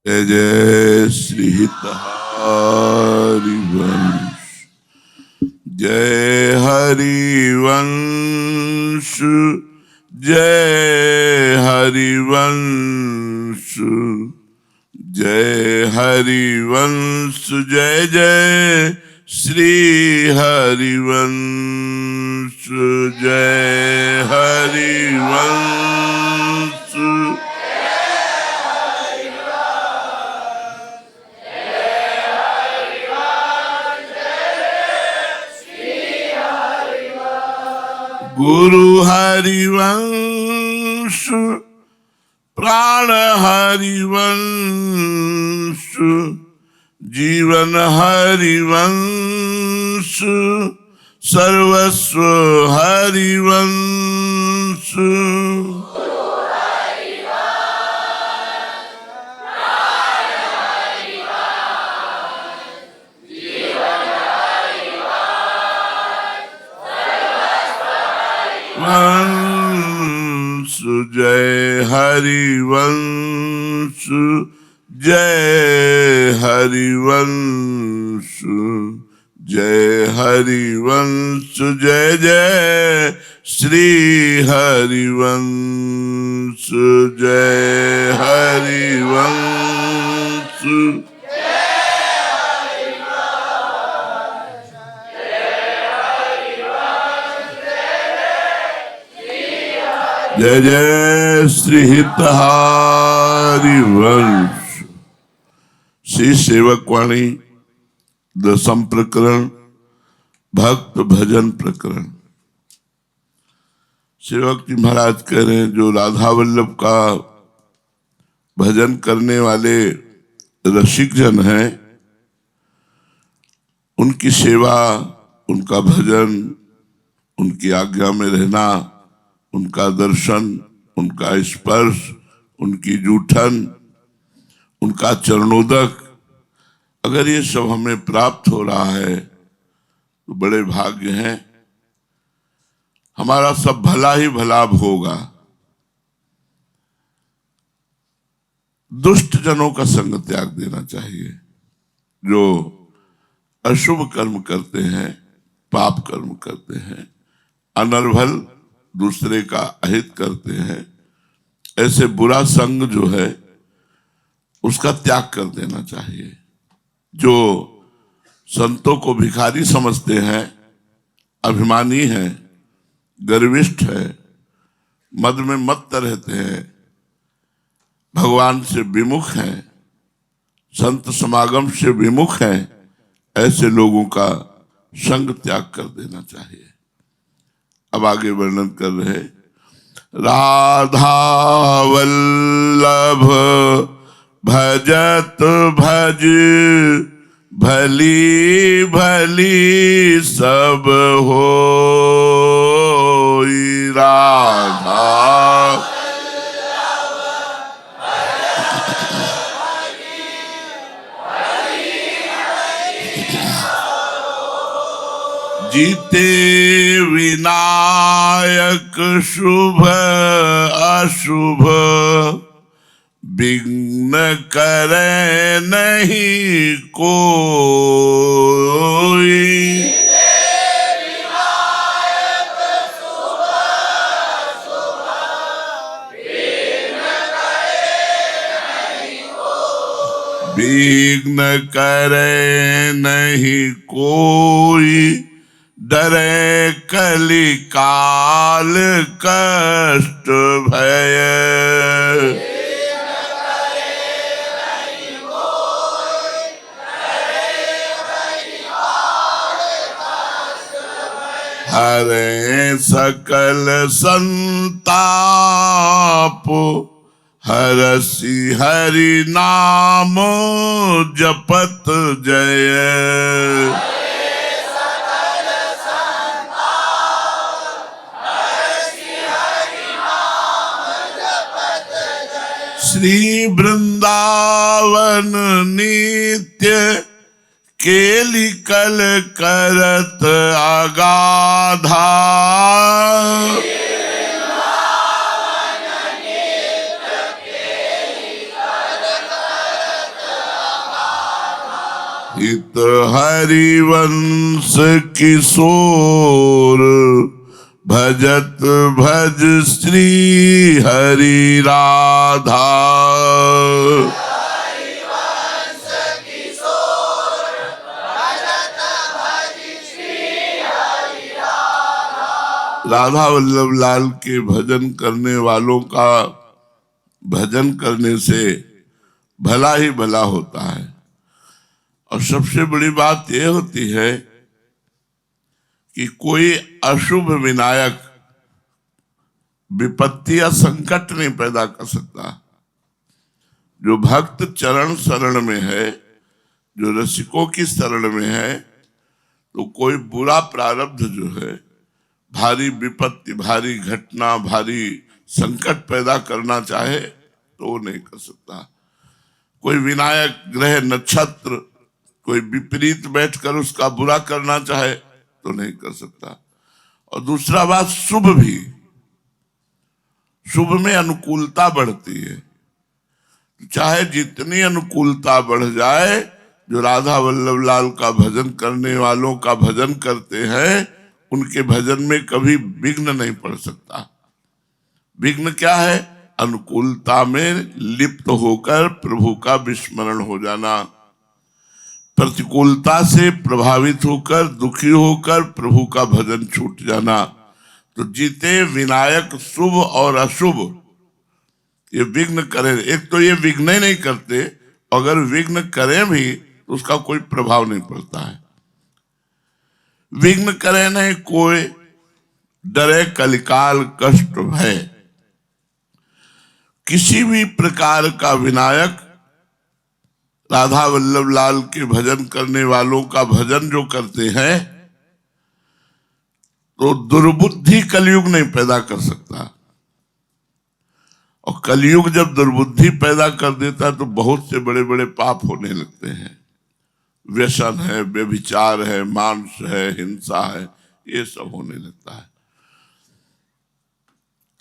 जय जय श्री हरिवंश, जय हरिवंश, जय हरिवंश, जय हरिवंश, जय जय श्री हरिवंश, जय हरिवंश। गुरु हरिवंश, प्राण हरिवंश, जीवन हरिवंश, सर्वस्व हरिवंश। वंश जय हरिवंश, जय हरिवंश, जय हरिवंश, जय जय श्री हरिवंश, जय हरिवंश। जय जय श्री हरिवंश। श्री सेवकवाणी दसम प्रकरण, भक्त भजन प्रकरण। सेवक जी महाराज कह रहे हैं, जो राधा वल्लभ का भजन करने वाले रसिक जन हैं, उनकी सेवा, उनका भजन, उनकी आज्ञा में रहना, उनका दर्शन, उनका स्पर्श, उनकी जूठन, उनका चरणोदक, अगर ये सब हमें प्राप्त हो रहा है तो बड़े भाग्य हैं। हमारा सब भला ही भला होगा। दुष्ट जनों का संग त्याग देना चाहिए, जो अशुभ कर्म करते हैं, पाप कर्म करते हैं, अनर्भल दूसरे का अहित करते हैं। ऐसे बुरा संग जो है उसका त्याग कर देना चाहिए। जो संतों को भिखारी समझते हैं, अभिमानी हैं, गर्विष्ठ है, मद में मत्त रहते हैं, भगवान से विमुख हैं, संत समागम से विमुख हैं, ऐसे लोगों का संग त्याग कर देना चाहिए। अब आगे वर्णन कर रहे, राधा वल्लभ भजत भज, भली भली सब होई। राधा जीते विनायक, शुभ अशुभ, विघ्न करे नहीं कोई। विघ्न करे नहीं कोई, डरे कली काल कष्ट भय। हरे सकल संताप, हरसि हरि नाम जपत जय। श्री वृंदावन नित्य केली कल करत अगाधा। हित हरिवंश किशोर भजत भज श्री हरि राधा। राधा वल्लभ लाल के भजन करने वालों का भजन करने से भला ही भला होता है। और सबसे बड़ी बात यह होती है कि कोई अशुभ विनायक विपत्ति या संकट नहीं पैदा कर सकता। जो भक्त चरण शरण में है, जो रसिकों की शरण में है, तो कोई बुरा प्रारब्ध जो है, भारी विपत्ति, भारी घटना, भारी संकट पैदा करना चाहे तो वो नहीं कर सकता। कोई विनायक ग्रह नक्षत्र कोई विपरीत बैठकर उसका बुरा करना चाहे तो नहीं कर सकता। और दूसरा बात, शुभ भी, शुभ में अनुकूलता बढ़ती है। चाहे जितनी अनुकूलता बढ़ जाए, जो राधा वल्लभ लाल का भजन करने वालों का भजन करते हैं, उनके भजन में कभी विघ्न नहीं पड़ सकता। विघ्न क्या है? अनुकूलता में लिप्त होकर प्रभु का विस्मरण हो जाना, प्रतिकूलता से प्रभावित होकर, दुखी होकर प्रभु का भजन छूट जाना। तो जीते विनायक शुभ और अशुभ ये विघ्न करें। एक तो ये विघ्न ही नहीं करते, अगर विघ्न करें भी तो उसका कोई प्रभाव नहीं पड़ता है। विघ्न करे नहीं, कोई डरे कलिकाल कष्ट है। किसी भी प्रकार का विनायक राधा वल्लभ लाल के भजन करने वालों का भजन जो करते हैं, तो दुर्बुद्धि कलयुग नहीं पैदा कर सकता। और कलयुग जब दुर्बुद्धि पैदा कर देता है तो बहुत से बड़े बड़े पाप होने लगते हैं। व्यसन है, व्यभिचार है, मांस है, हिंसा है, ये सब होने लगता है।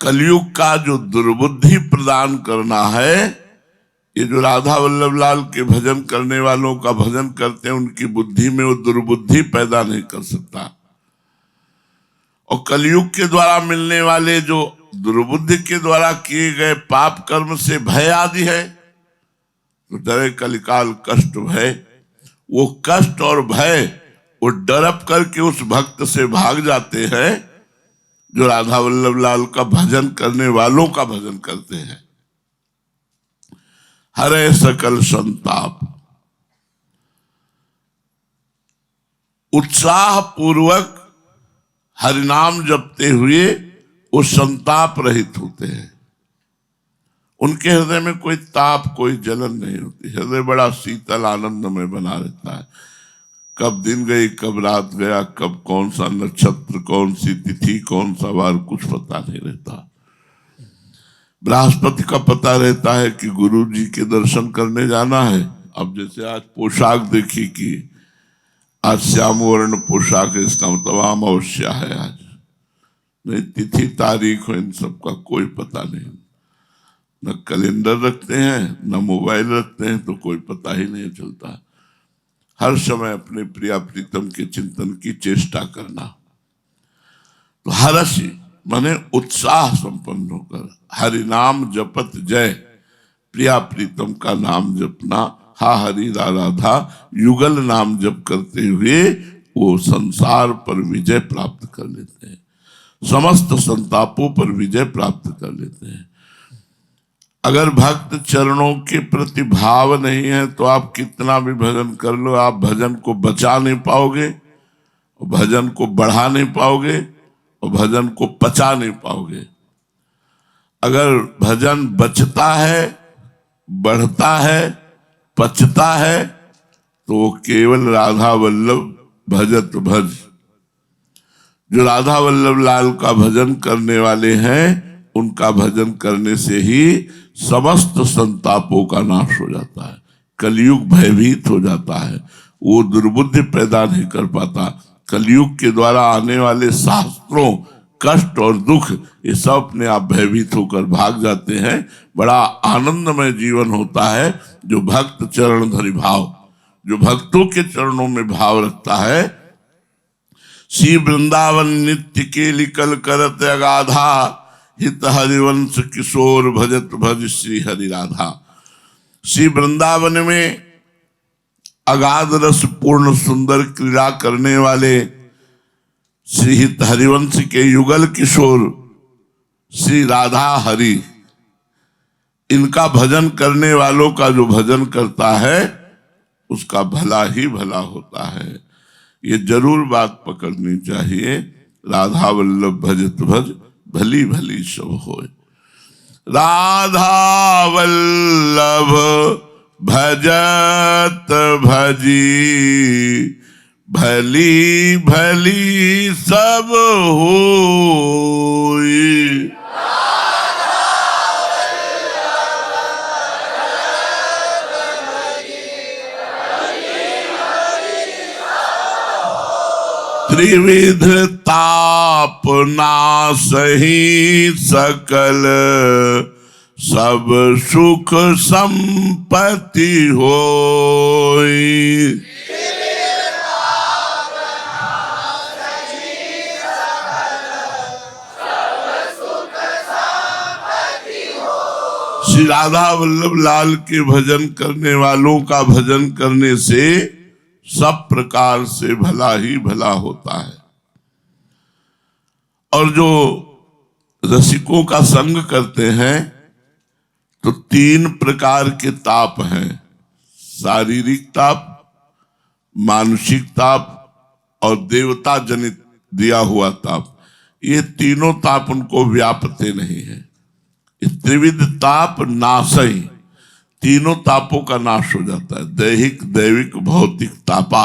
कलयुग का जो दुर्बुद्धि प्रदान करना है, ये जो राधा वल्लभ लाल के भजन करने वालों का भजन करते हैं, उनकी बुद्धि में वो दुर्बुद्धि पैदा नहीं कर सकता। और कलयुग के द्वारा मिलने वाले जो दुर्बुद्धि के द्वारा किए गए पाप कर्म से भय आदि है, तो डरे कलिकाल कष्ट भय, वो कष्ट और भय वो डरप करके उस भक्त से भाग जाते हैं जो राधा वल्लभ लाल का भजन करने वालों का भजन करते हैं। हरे सकल संताप, उत्साह पूर्वक हरिनाम जपते हुए वो संताप रहित होते हैं। उनके हृदय में कोई ताप, कोई जलन नहीं होती। हृदय बड़ा शीतल आनंद में बना रहता है। कब दिन गई, कब रात गया, कब कौन सा नक्षत्र, कौन सी तिथि, कौन सा वार, कुछ पता नहीं रहता। बृहस्पति का पता रहता है कि गुरु जी के दर्शन करने जाना है। अब जैसे आज पोशाक देखी कि आज श्याम वर्ण पोशाक है, इसका मतलब अमावस्या है आज। नहीं, तिथि तारीख हो, इन सब का कोई पता नहीं। न कैलेंडर रखते हैं, न मोबाइल रखते हैं, तो कोई पता ही नहीं चलता। हर समय अपने प्रिया प्रीतम के चिंतन की चेष्टा करना। तो हरसी माने उत्साह संपन्न होकर हरि नाम जपत जय, प्रिया प्रीतम का नाम जपना, हा हरि राधा युगल नाम जप करते हुए वो संसार पर विजय प्राप्त कर लेते हैं, समस्त संतापों पर विजय प्राप्त कर लेते हैं। अगर भक्त चरणों के प्रति भाव नहीं है तो आप कितना भी भजन कर लो, आप भजन को बचा नहीं पाओगे, भजन को बढ़ा नहीं पाओगे और भजन को पचा नहीं पाओगे। अगर भजन बचता है, बढ़ता है, पचता है, तो वो केवल राधा वल्लभ भजत भज। जो राधा वल्लभ लाल का भजन करने वाले हैं, उनका भजन करने से ही समस्त संतापों का नाश हो जाता है। कलयुग भयभीत हो जाता है, वो दुर्बुद्धि पैदा नहीं कर पाता। कलयुग के द्वारा आने वाले शास्त्रों, कष्ट और दुख, ये सब अपने आप भयभीत होकर भाग जाते हैं। बड़ा आनंदमय जीवन होता है जो भक्त चरण धरि भाव, जो भक्तों के चरणों में भाव रखता है, श्री वृंदावन नित्य केली कल करत अगाधा, हित हरिवंश किशोर भजत भज श्री हरि राधा। श्री वृंदावन में अगाध रस पूर्ण सुंदर क्रीड़ा करने वाले श्री हित हरिवंश के युगल किशोर श्री राधा हरि, इनका भजन करने वालों का जो भजन करता है उसका भला ही भला होता है। ये जरूर बात पकड़नी चाहिए। राधा वल्लभ भजत भज भली भली सब होए। राधा वल्लभ भजत भजी भली भली सब होए। त्रिविध ताप नासहि सकल, सब सुख संपत्ति होई। श्री राधा वल्लभ लाल के भजन करने वालों का भजन करने से सब प्रकार से भला ही भला होता है। और जो रसिकों का संग करते हैं तो तीन प्रकार के ताप हैं, शारीरिक ताप, मानसिक ताप और देवता जनित दिया हुआ ताप। ये तीनों ताप उनको व्यापते नहीं है। त्रिविध ताप नाशई, तीनों तापों का नाश हो जाता है। दैहिक दैविक भौतिक तापा,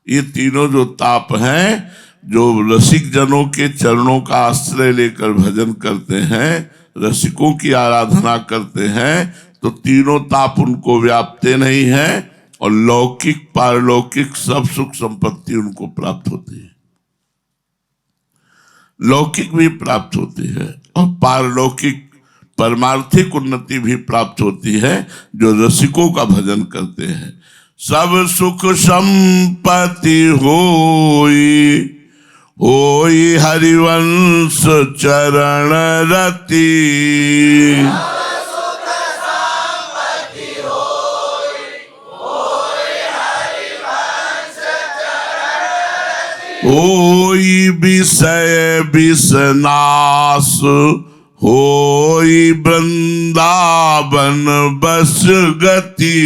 ये तीनों जो ताप हैं, जो रसिक जनों के चरणों का आश्रय लेकर भजन करते हैं, रसिकों की आराधना करते हैं, तो तीनों ताप उनको व्यापते नहीं है और लौकिक पारलौकिक सब सुख संपत्ति उनको प्राप्त होती है। लौकिक भी प्राप्त होती है और पारलौकिक परमार्थिक उन्नति भी प्राप्त होती है जो रसिकों का भजन करते हैं। सब सुख संपत्ति होई, होई हरिवंश चरण रति। होई विषय विषनाश, होई वृंदावन बस गति।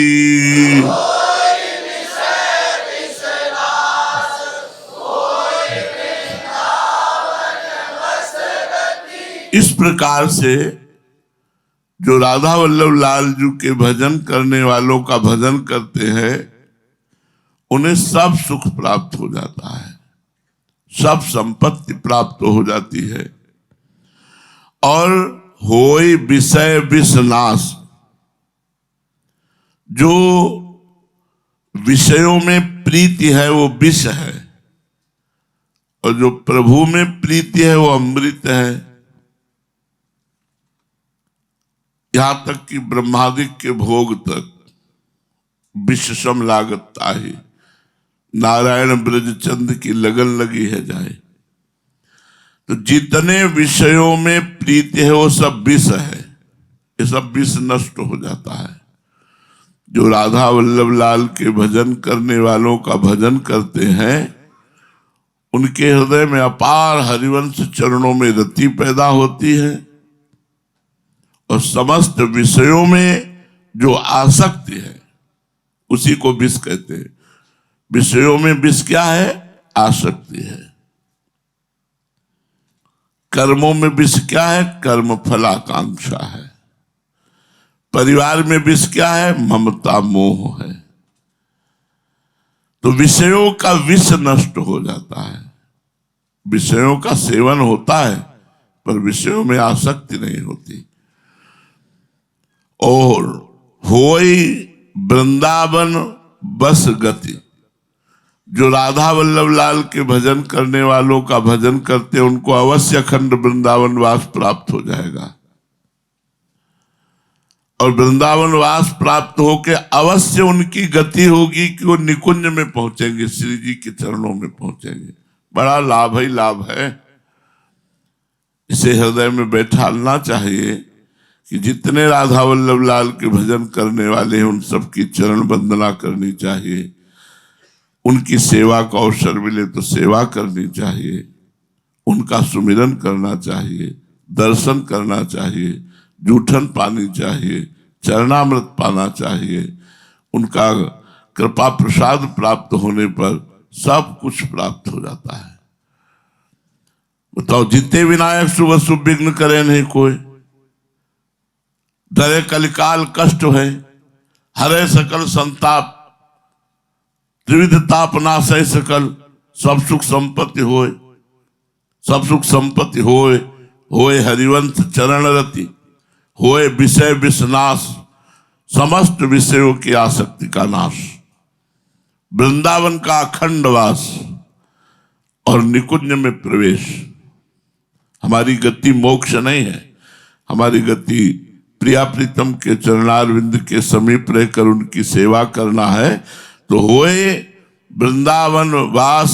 इस प्रकार से जो राधा वल्लभ लाल जी के भजन करने वालों का भजन करते हैं, उन्हें सब सुख प्राप्त हो जाता है, सब संपत्ति प्राप्त हो जाती है। और होई विषय विषनाश, जो विषयों में प्रीति है वो विष है और जो प्रभु में प्रीति है वो अमृत है। यहां तक कि ब्रह्मादिक के भोग तक विष सम लागत ताहि, नारायण ब्रजचंद की लगन लगी है जाए। तो जितने विषयों में प्रीति है वो सब विष है, ये सब विष नष्ट हो जाता है। जो राधा वल्लभ लाल के भजन करने वालों का भजन करते हैं, उनके हृदय में अपार हरिवंश चरणों में रति पैदा होती है और समस्त विषयों में जो आसक्ति है उसी को विष कहते हैं। विषयों में विष क्या है? आसक्ति है। कर्मों में विष क्या है? कर्म फलाकांक्षा है। परिवार में विष क्या है? ममता मोह है। तो विषयों का विष नष्ट हो जाता है। विषयों का सेवन होता है पर विषयों में आसक्ति नहीं होती। और होई वृंदावन बस गति, जो राधा वल्लभ लाल के भजन करने वालों का भजन करते हैं उनको अवश्य अखंड वृंदावन वास प्राप्त हो जाएगा। और वृंदावन वास प्राप्त होके अवश्य उनकी गति होगी कि वो निकुंज में पहुंचेंगे, श्री जी के चरणों में पहुंचेंगे। बड़ा लाभ ही लाभ है। इसे हृदय में बैठालना चाहिए कि जितने राधा वल्लभ लाल के भजन करने वाले हैं उन सबकी चरण वंदना करनी चाहिए, उनकी सेवा का अवसर मिले तो सेवा करनी चाहिए, उनका सुमिरन करना चाहिए, दर्शन करना चाहिए, जूठन पानी चाहिए, चरणामृत पाना चाहिए। उनका कृपा प्रसाद प्राप्त होने पर सब कुछ प्राप्त हो जाता है। बताओ, जितने विनायक शुभ शुभ विघ्न करे नहीं कोई, डरे कलिकाल कष्ट है, हरे सकल संताप, त्रिविध ताप नाशय सकल, सब सुख संपत्ति होए, सब सुख संपत्ति होए, होए हरिवंश चरण रति, होए विषय विषनाश, समस्त विषयों की आसक्ति का नाश, वृंदावन का अखंड वास और निकुंज में प्रवेश। हमारी गति मोक्ष नहीं है, हमारी गति प्रिया प्रीतम के चरणारविंद के समीप रहकर उनकी सेवा करना है। तो होए वृंदावन वास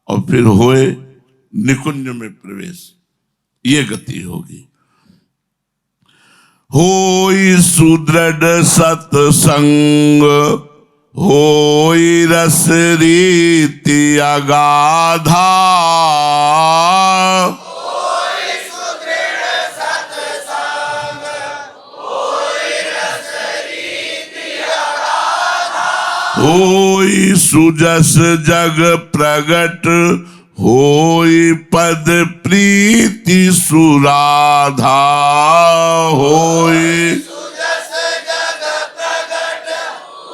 और फिर होए निकुंज में प्रवेश, ये गति होगी। होई सुदृढ़ सत्संग, होई रस रीति अगाधा, होई सुजस जग प्रगट, होई पद प्रीति सुराधा, होई सुजस जग प्रगट,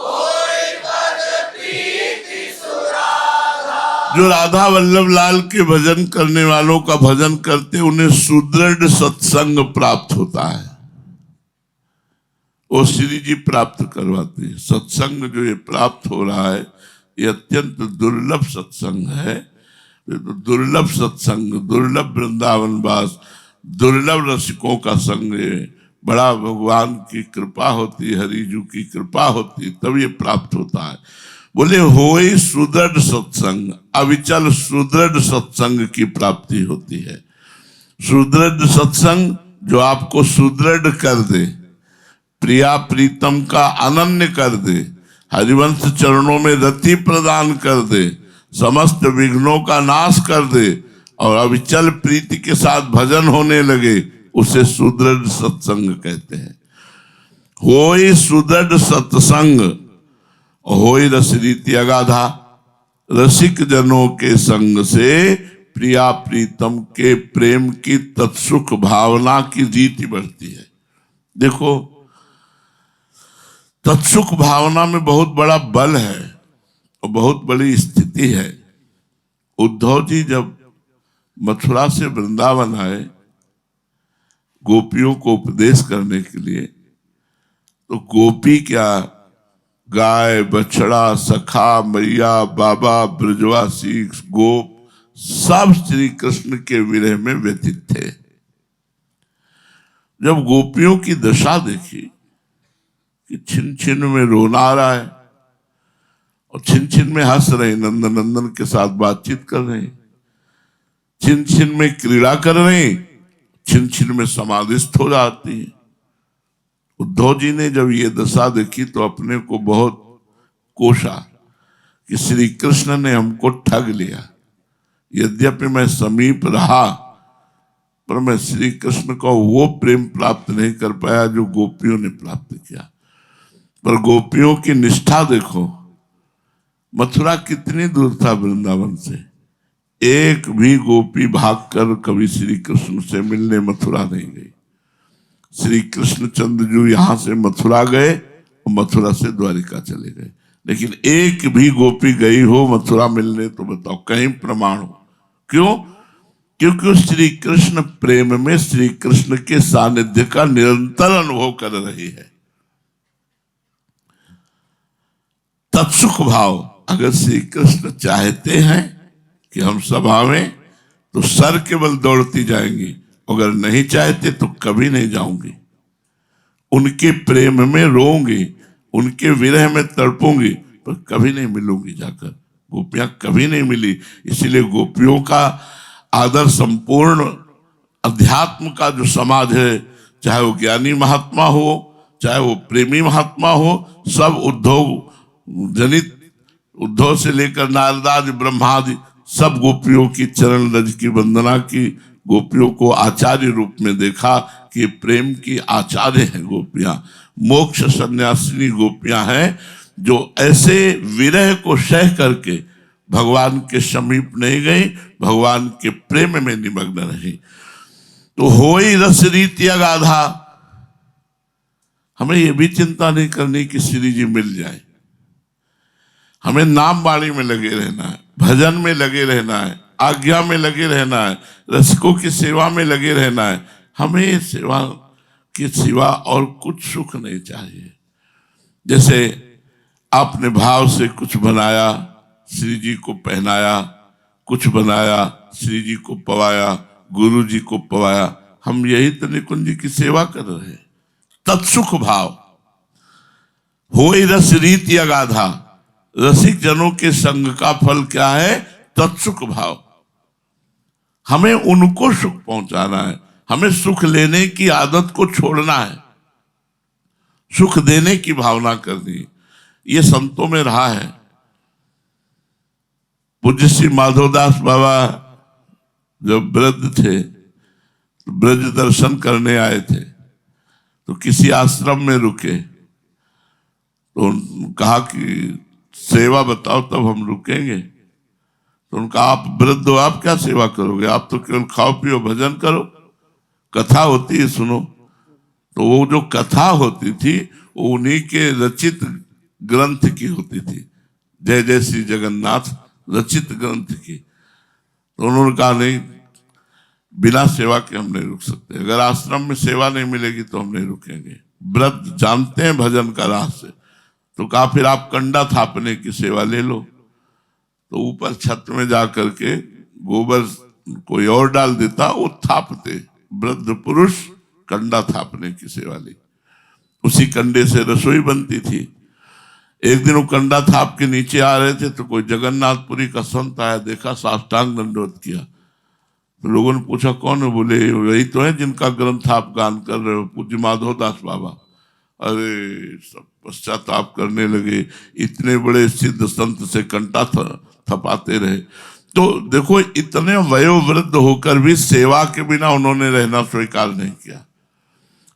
होई पद प्रीति सुराधा। जो राधा वल्लभ लाल के भजन करने वालों का भजन करते उन्हें सुदृढ़ सत्संग प्राप्त होता है, वो श्री जी प्राप्त करवाते हैं। सत्संग जो ये प्राप्त हो रहा है ये अत्यंत दुर्लभ सत्संग है। तो दुर्लभ सत्संग, दुर्लभ वृंदावन वास, दुर्लभ रसिकों का संग, बड़ा भगवान की कृपा होती, हरिजू की कृपा होती, तब ये प्राप्त होता है। बोले होई सुदृढ़ सत्संग, अविचल सुदृढ़ सत्संग की प्राप्ति होती है। सुदृढ़ सत्संग जो आपको सुदृढ़ कर दे, प्रिया प्रीतम का अनन्य कर दे, हरिवंश चरणों में रति प्रदान कर दे, समस्त विघ्नों का नाश कर दे और अविचल प्रीति के साथ भजन होने लगे, उसे सुदृढ़ सत्संग कहते हैं। होई सुदृढ़ सत्संग, होई रस रीति अगाधा, रसिक जनों के संग से प्रिया प्रीतम के प्रेम की तत्सुख भावना की रीति बढ़ती है। देखो, तत्सुख भावना में बहुत बड़ा बल है और बहुत बड़ी स्थिति है। उद्धव जी जब मथुरा से वृंदावन आए गोपियों को उपदेश करने के लिए, तो गोपी क्या, गाय बछड़ा सखा मैया बाबा ब्रजवासी गोप सब श्री कृष्ण के विरह में व्यथित थे। जब गोपियों की दशा देखी कि छिन छिन में रोना आ रहा है और छिन छिन में हंस रहे, नंदन नंदन के साथ बातचीत कर रहे, छिन छिन में क्रीड़ा कर रहे, छिन छिन में समाधिस्थ हो जाती है। उद्धव जी ने जब ये दशा देखी तो अपने को बहुत कोसा कि श्री कृष्ण ने हमको ठग लिया। यद्यपि मैं समीप रहा पर मैं श्री कृष्ण को वो प्रेम प्राप्त नहीं कर पाया जो गोपियों ने प्राप्त किया। पर गोपियों की निष्ठा देखो, मथुरा कितनी दूर था वृंदावन से, एक भी गोपी भागकर कभी श्री कृष्ण से मिलने मथुरा नहीं गई। श्री कृष्णचंद्र जी यहां से मथुरा गए और मथुरा से द्वारिका चले गए, लेकिन एक भी गोपी गई हो मथुरा मिलने तो बताओ कहीं प्रमाण हो? क्यों? क्योंकि श्री कृष्ण प्रेम में श्री कृष्ण के सानिध्य का निरंतर अनुभव कर रही है। तत्सुख भाव, अगर श्री कृष्ण चाहते हैं कि हम सब आवें तो सर के बल दौड़ती जाएंगी, अगर नहीं चाहते तो कभी नहीं जाऊंगी। उनके प्रेम में रोऊंगी, उनके विरह में तड़पूंगी, पर कभी नहीं मिलूंगी जाकर। गोपियां कभी नहीं मिली। इसलिए गोपियों का आदर संपूर्ण अध्यात्म का जो समाज है, चाहे वो ज्ञानी महात्मा हो, चाहे वो प्रेमी महात्मा हो, सब उद्धव जनित, उद्धव से लेकर नारदादि ब्रह्मादि सब गोपियों की चरण रज की वंदना की, गोपियों को आचार्य रूप में देखा कि प्रेम की आचार्य हैं गोपियां, मोक्ष सन्यासिनी गोपियां हैं, जो ऐसे विरह को सह करके भगवान के समीप नहीं गई, भगवान के प्रेम में निमग्न रही। तो होई रस रीति अगाधा। हमें यह भी चिंता नहीं करनी कि श्री जी मिल जाए, हमें नाम बाणी में लगे रहना है, भजन में लगे रहना है, आज्ञा में लगे रहना है, रसिकों की सेवा में लगे रहना है। हमें सेवा के सिवा और कुछ सुख नहीं चाहिए। जैसे आपने भाव से कुछ बनाया, श्री जी को पहनाया, कुछ बनाया, श्री जी को पवाया, गुरु जी को पवाया, हम यही तो निकुंज जी की सेवा कर रहे हैं। तत्सुख भाव। होई रस रीति अगाधा। रसिक जनों के संग का फल क्या है? तत्सुख भाव। हमें उनको सुख पहुंचाना है, हमें सुख लेने की आदत को छोड़ना है, सुख देने की भावना करनी। ये संतों में रहा है। पूज्य श्री माधवदास बाबा जब वृद्ध थे, तो ब्रज दर्शन करने आए थे, तो किसी आश्रम में रुके, तो कहा कि सेवा बताओ तब हम रुकेंगे। तो उनका, आप वृद्ध हो, आप क्या सेवा करोगे, आप तो केवल खाओ पियो भजन करो, कथा होती है सुनो। तो वो जो कथा होती थी वो उन्हीं के रचित ग्रंथ की होती थी, जय जय श्री जगन्नाथ रचित ग्रंथ की। तो उन्होंने कहा नहीं, बिना सेवा के हम नहीं रुक सकते, अगर आश्रम में सेवा नहीं मिलेगी तो हम नहीं रुकेंगे। व्रत जानते हैं भजन का रहस्य। तो कहा फिर आप कंडा थापने की सेवा ले लो। तो ऊपर छत में जा करके गोबर कोई और डाल देता, वो थापते। वृद्ध पुरुष कंडा थापने की सेवा ली, उसी कंडे से रसोई बनती थी। एक दिन वो कंडा थाप के नीचे आ रहे थे, तो कोई जगन्नाथपुरी का संत आया, देखा, साष्टांग दंडवत किया। तो लोगों ने पूछा कौन है? बोले वही तो है जिनका ग्रंथ आप गान कर रहे हो, पूज्य माधवदास बाबा। अरे सब पश्चाताप करने लगे, इतने बड़े सिद्ध संत से कंटा थपाते रहे। तो देखो, इतने वयोवृद्ध होकर भी सेवा के बिना उन्होंने रहना स्वीकार नहीं किया।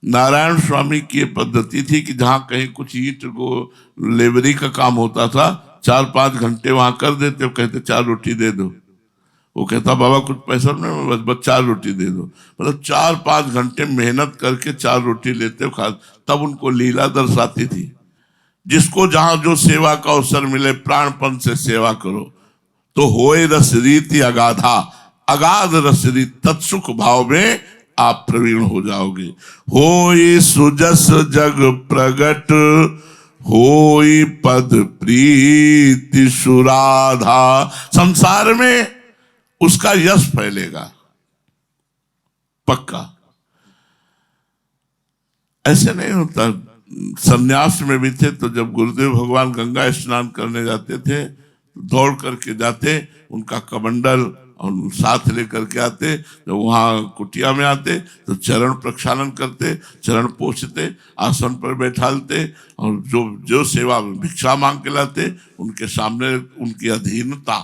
नारायण स्वामी की पद्धति थी कि जहां कहीं कुछ ईंट को लेबरी का काम होता था, 4-5 घंटे वहां कर देते, वो कहते 4 रोटी दे दो। वो कहता बाबा कुछ पैसा नहीं, बस 4 रोटी दे दो। मतलब 4-5 घंटे मेहनत करके 4 रोटी लेते खा। तब उनको लीला दर्शाती थी, जिसको जहां जो सेवा का अवसर मिले प्राणपन से सेवा करो। तो होए रस रीति अगाधा, अगाध रस रीति, तत्सुख भाव में आप प्रवीण हो जाओगे। होई सुजस जग प्रगट, होई पद प्रीति सुराधा। संसार में उसका यश फैलेगा पक्का। ऐसे नहीं होता। सन्यास में भी थे, तो जब गुरुदेव भगवान गंगा स्नान करने जाते थे, दौड़ करके जाते, उनका कमंडल और साथ लेकर के आते। जब वहां कुटिया में आते तो चरण प्रक्षालन करते, चरण पोंछते, आसन पर बैठालते, और जो जो सेवा भिक्षा मांग के लाते, उनके सामने उनकी अधीनता,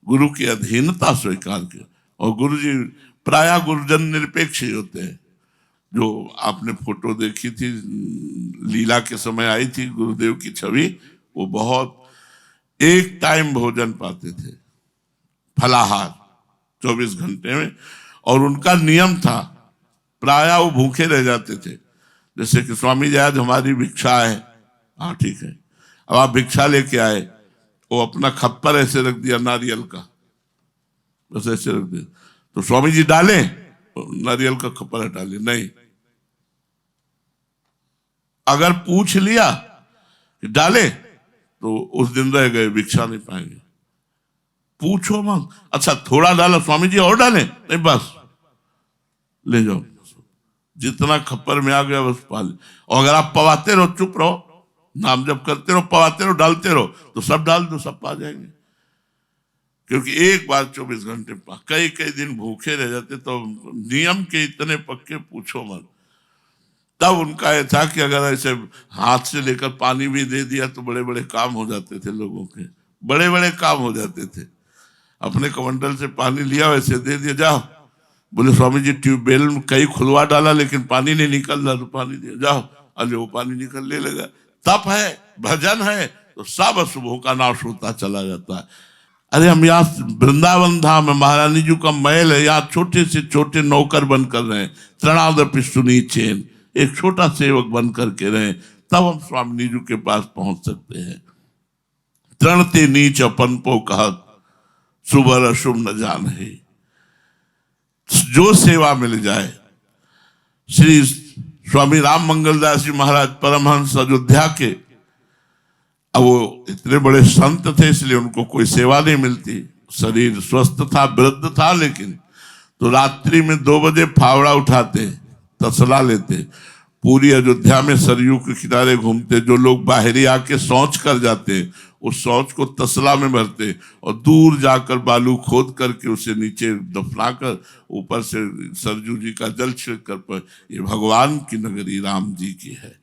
गुरु की अधीनता स्वीकार की। और गुरु जी प्रायः गुरुजन निरपेक्ष ही होते हैं। जो आपने फोटो देखी थी, लीला के समय आई थी गुरुदेव की छवि, वो बहुत एक टाइम भोजन पाते थे, फलाहार 24 घंटे में। और उनका नियम था, प्रायः वो भूखे रह जाते थे। जैसे कि स्वामी जी आज हमारी भिक्षा है, हाँ ठीक है, अब आप भिक्षा लेके आए, वो अपना खप्पर ऐसे रख दिया नारियल का, बस ऐसे रख दिया। तो स्वामी जी डाले, नारियल का खप्पर हटा लिया, नहीं। अगर पूछ लिया कि डाले, तो उस दिन रह गए, भिक्षा नहीं पाएंगे। पूछो मत, अच्छा थोड़ा डाला स्वामी जी और डालें, नहीं बस ले जाओ। जितना खप्पर में आ गया बस पा ले। और अगर आप पवाते रहो, चुप रहो, नाम जब करते रहो, पवाते रहो, डालते रहो, तो सब डाल दो, सब पा जाएंगे। क्योंकि एक बार 24 घंटे कई कई दिन भूखे रह जाते, तो नियम के इतने पक्के पूछो मत। तब उनका यह था कि अगर ऐसे हाथ से लेकर पानी भी दे दिया तो बड़े बड़े काम हो जाते थे, लोगों के बड़े बड़े काम हो जाते थे। अपने कमंडल से पानी लिया, वैसे दे दिया, जाओ। बोले स्वामी जी ट्यूबवेल में कई खुलवा डाला लेकिन पानी नहीं निकल रहा, तो पानी दिया, जाओ। अरे वो पानी निकलने लगा। तप है, भजन है, तो सब अशुभों का नाश होता चला जाता है। अरे हम यहाँ वृंदावन धाम में महारानी जी का महल है, यहाँ छोटे से छोटे नौकर बन कर रहे हैं, तृणादपि सुनीचेन, एक छोटा सेवक बन करके रहे, तब हम स्वामी जी के पास पहुंच सकते हैं। तृणते नीच अपन पो कहत, सुबर अशुभ न जान है। जो सेवा मिल जाए। श्री स्वामी राम मंगलदास जी महाराज परमहंस अयोध्या के, अब वो इतने बड़े संत थे इसलिए उनको कोई सेवा नहीं मिलती, शरीर स्वस्थ था, वृद्ध था, लेकिन तो रात्रि में 2 बजे फावड़ा उठाते, तसला लेते, पूरी अयोध्या में सरयू के किनारे घूमते। जो लोग बाहरी आके शौच कर जाते, उस शौच को तसला में भरते और दूर जाकर बालू खोद करके उसे नीचे दफनाकर ऊपर से सरजू जी का जल छिड़क कर पर, ये भगवान की नगरी राम जी की है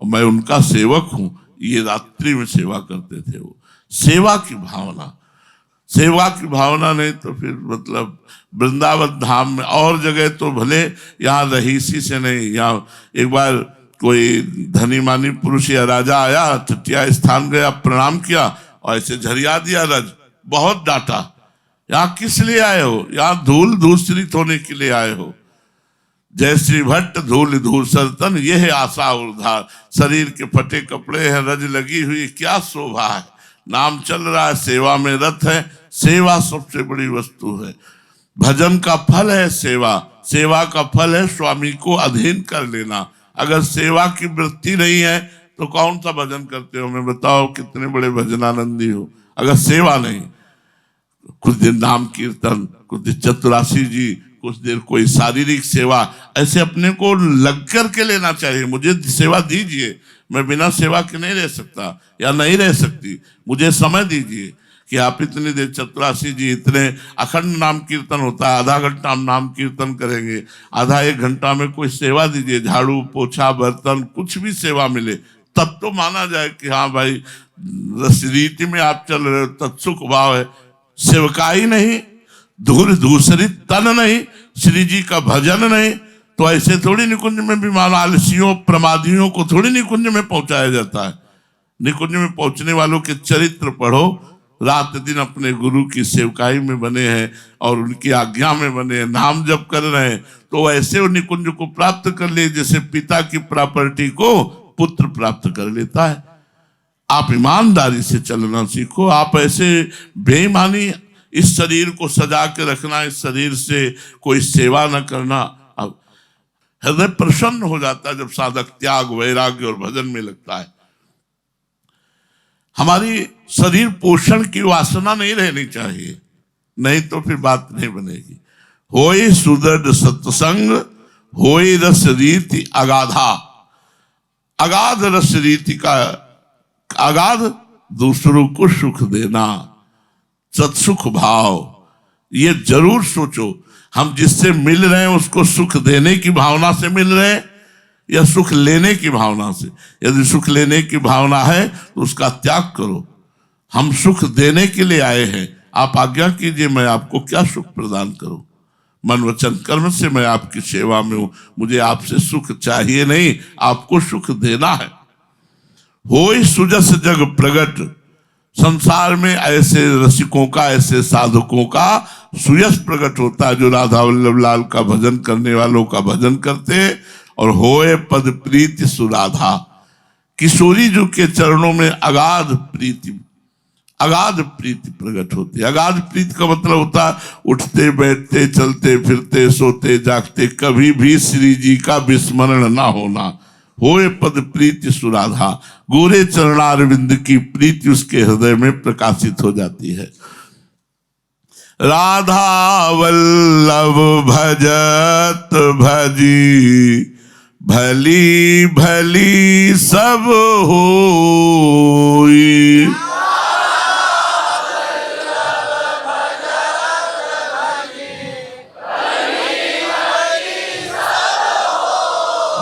और मैं उनका सेवक हूं। ये रात्रि में सेवा करते थे। वो सेवा की भावना, सेवा की भावना नहीं तो फिर मतलब वृंदावन धाम में और जगह तो भले यहाँ रहीसी से नहीं, यहाँ एक बार कोई धनी मानी पुरुष या राजा आया, तटिया स्थान गया, प्रणाम किया और ऐसे झरिया दिया रज, बहुत डांटा। यहाँ किस लिए आए हो? यहाँ धूल धूसरित होने के लिए आए हो। जय श्री भट्ट धूल धूसर तन, ये है आशा उधार। शरीर के फटे कपड़े हैं, रज लगी हुई, क्या शोभा है। नाम चल रहा है, सेवा में रत है। सेवा सबसे बड़ी वस्तु है। भजन का फल है सेवा, सेवा का फल है स्वामी को अधीन कर लेना। अगर सेवा की वृत्ति नहीं है तो कौन सा भजन करते हो? मैं बताओ कितने बड़े भजनानंदी हो, अगर सेवा नहीं। कुछ दिन नाम कीर्तन, कुछ दिन चतुरासी जी, कुछ देर कोई शारीरिक सेवा, ऐसे अपने को लग कर के लेना चाहिए। मुझे सेवा दीजिए, मैं बिना सेवा के नहीं रह सकता या नहीं रह सकती, मुझे समय दीजिए कि आप इतनी देर, चतुरासी जी इतने अखंड नाम कीर्तन होता है, आधा घंटा हम नाम कीर्तन करेंगे, आधा 1 घंटा में कोई सेवा दीजिए, झाड़ू पोछा बर्तन कुछ भी सेवा मिले, तब तो माना जाए कि हाँ भाई रीति में आप चल रहे हो, तत्सुख भाव है। सेवकाई नहीं, धूल दूसरी तन नहीं, श्री जी का भजन नहीं, तो ऐसे थोड़ी निकुंज में भी मान आलसियों प्रमादियों को थोड़ी निकुंज में पहुंचाया जाता है। निकुंज में पहुंचने वालों के चरित्र पढ़ो, रात दिन अपने गुरु की सेवकाई में बने हैं और उनकी आज्ञा में बने हैं, नाम जप कर रहे हैं, तो ऐसे वो निकुंज को प्राप्त कर ले जैसे पिता की प्रॉपर्टी को पुत्र प्राप्त कर लेता है। आप ईमानदारी से चलना सीखो। आप ऐसे बेईमानी, इस शरीर को सजा के रखना, इस शरीर से कोई सेवा न करना, अब हृदय प्रसन्न हो जाता है जब साधक त्याग वैराग्य और भजन में लगता है। हमारी शरीर पोषण की वासना नहीं रहनी चाहिए, नहीं तो फिर बात नहीं बनेगी। होई सुदृढ़ सत्संग, होई रस रीति अगाधा। अगाध रस रीति का अगाध, दूसरों को सुख देना, सत्सुख भाव, ये जरूर सोचो। हम जिससे मिल रहे हैं उसको सुख देने की भावना से मिल रहे हैं या सुख लेने की भावना से? यदि सुख लेने की भावना है तो उसका त्याग करो। हम सुख देने के लिए आए हैं, आप आज्ञा कीजिए मैं आपको क्या सुख प्रदान करूं। मन वचन कर्म से मैं आपकी सेवा में हूं, मुझे आपसे सुख चाहिए नहीं, आपको सुख देना है। होई सुजस जग प्रगट, संसार में ऐसे रसिकों का, ऐसे साधकों का सुयश प्रकट होता है जो राधा वल्लभ लाल का भजन करने वालों का भजन करते हैं। और होए पद प्रीति सुराधा, किशोरी जी के चरणों में अगाध प्रीति, अगाध प्रीति प्रकट होती है। अगाध प्रीति का मतलब होता है उठते बैठते चलते फिरते सोते जागते कभी भी श्री जी का विस्मरण ना होना। होए पद प्रीति सुराधा, गोरे चरणारविंद की प्रीति उसके हृदय में प्रकाशित हो जाती है। राधा वल्लभ भजत भजी भली भली सब होई।